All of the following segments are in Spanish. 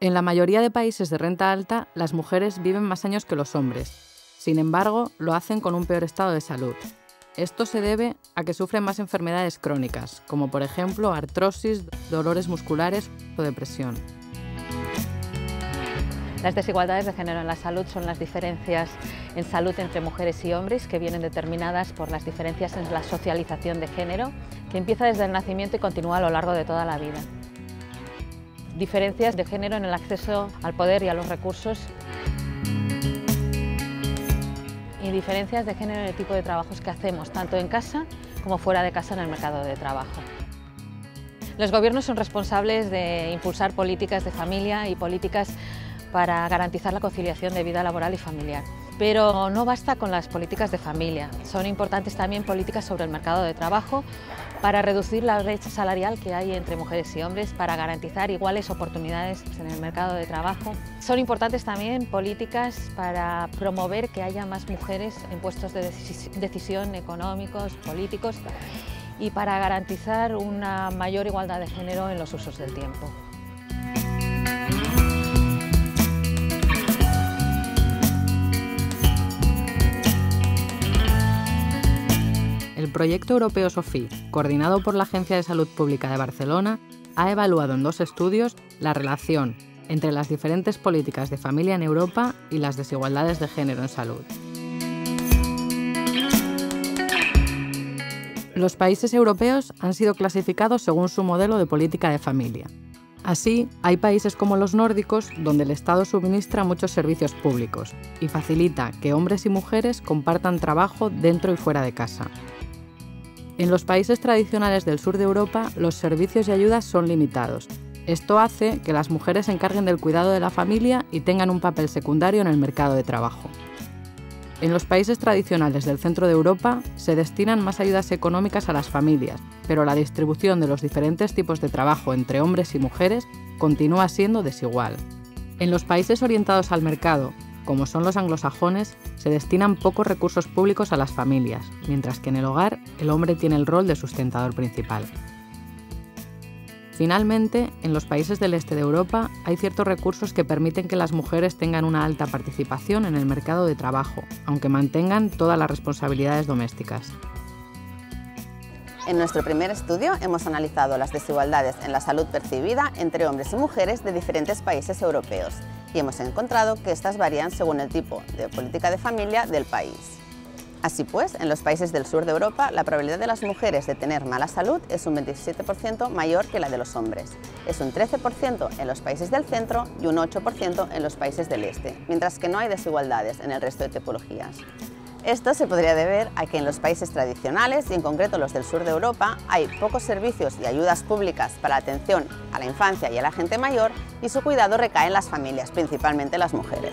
En la mayoría de países de renta alta, las mujeres viven más años que los hombres. Sin embargo, lo hacen con un peor estado de salud. Esto se debe a que sufren más enfermedades crónicas, como por ejemplo artrosis, dolores musculares o depresión. Las desigualdades de género en la salud son las diferencias en salud entre mujeres y hombres que vienen determinadas por las diferencias en la socialización de género, que empieza desde el nacimiento y continúa a lo largo de toda la vida. Diferencias de género en el acceso al poder y a los recursos. Y diferencias de género en el tipo de trabajos que hacemos, tanto en casa como fuera de casa en el mercado de trabajo. Los gobiernos son responsables de impulsar políticas de familia y políticas para garantizar la conciliación de vida laboral y familiar. Pero no basta con las políticas de familia, son importantes también políticas sobre el mercado de trabajo para reducir la brecha salarial que hay entre mujeres y hombres, para garantizar iguales oportunidades en el mercado de trabajo. Son importantes también políticas para promover que haya más mujeres en puestos de decisión económicos, políticos y para garantizar una mayor igualdad de género en los usos del tiempo. El proyecto europeo SOFI, coordinado por la Agencia de Salud Pública de Barcelona, ha evaluado en 2 estudios la relación entre las diferentes políticas de familia en Europa y las desigualdades de género en salud. Los países europeos han sido clasificados según su modelo de política de familia. Así, hay países como los nórdicos donde el Estado suministra muchos servicios públicos y facilita que hombres y mujeres compartan trabajo dentro y fuera de casa. En los países tradicionales del sur de Europa, los servicios y ayudas son limitados. Esto hace que las mujeres se encarguen del cuidado de la familia y tengan un papel secundario en el mercado de trabajo. En los países tradicionales del centro de Europa se destinan más ayudas económicas a las familias, pero la distribución de los diferentes tipos de trabajo entre hombres y mujeres continúa siendo desigual. En los países orientados al mercado, como son los anglosajones, se destinan pocos recursos públicos a las familias, mientras que en el hogar el hombre tiene el rol de sustentador principal. Finalmente, en los países del este de Europa hay ciertos recursos que permiten que las mujeres tengan una alta participación en el mercado de trabajo, aunque mantengan todas las responsabilidades domésticas. En nuestro primer estudio hemos analizado las desigualdades en la salud percibida entre hombres y mujeres de diferentes países europeos y hemos encontrado que estas varían según el tipo de política de familia del país. Así pues, en los países del sur de Europa, la probabilidad de las mujeres de tener mala salud es un 27% mayor que la de los hombres. Es un 13% en los países del centro y un 8% en los países del este, mientras que no hay desigualdades en el resto de tipologías. Esto se podría deber a que en los países tradicionales, y en concreto los del sur de Europa, hay pocos servicios y ayudas públicas para la atención a la infancia y a la gente mayor y su cuidado recae en las familias, principalmente las mujeres.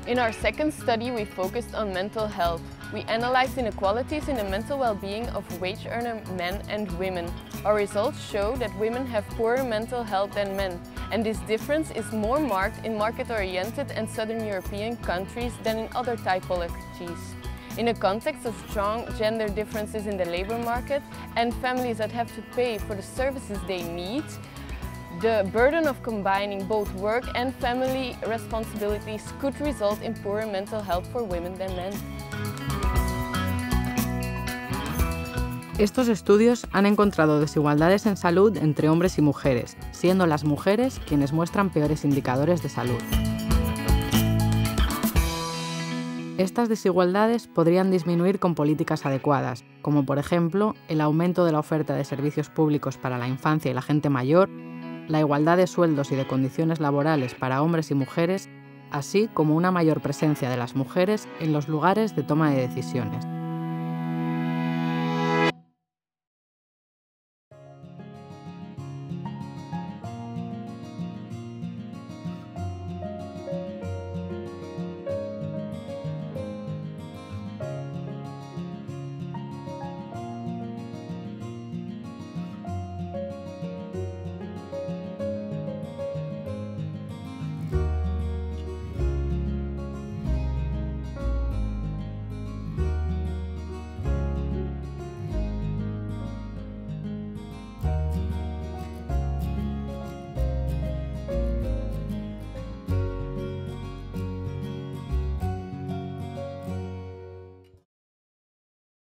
In our second study, we focused on mental health. We analyzed inequalities in the mental well-being of wage earner men and women. Our results show that women have poorer mental health than men, and this difference is more marked in market-oriented and Southern European countries than in other typologies. In a context of strong gender differences in the labor market and families that have to pay for the services they need, the burden of combining both work and family responsibilities could result in poorer mental health for women than men. Estos estudios han encontrado desigualdades en salud entre hombres y mujeres, siendo las mujeres quienes muestran peores indicadores de salud. Estas desigualdades podrían disminuir con políticas adecuadas, como por ejemplo el aumento de la oferta de servicios públicos para la infancia y la gente mayor, la igualdad de sueldos y de condiciones laborales para hombres y mujeres, así como una mayor presencia de las mujeres en los lugares de toma de decisiones.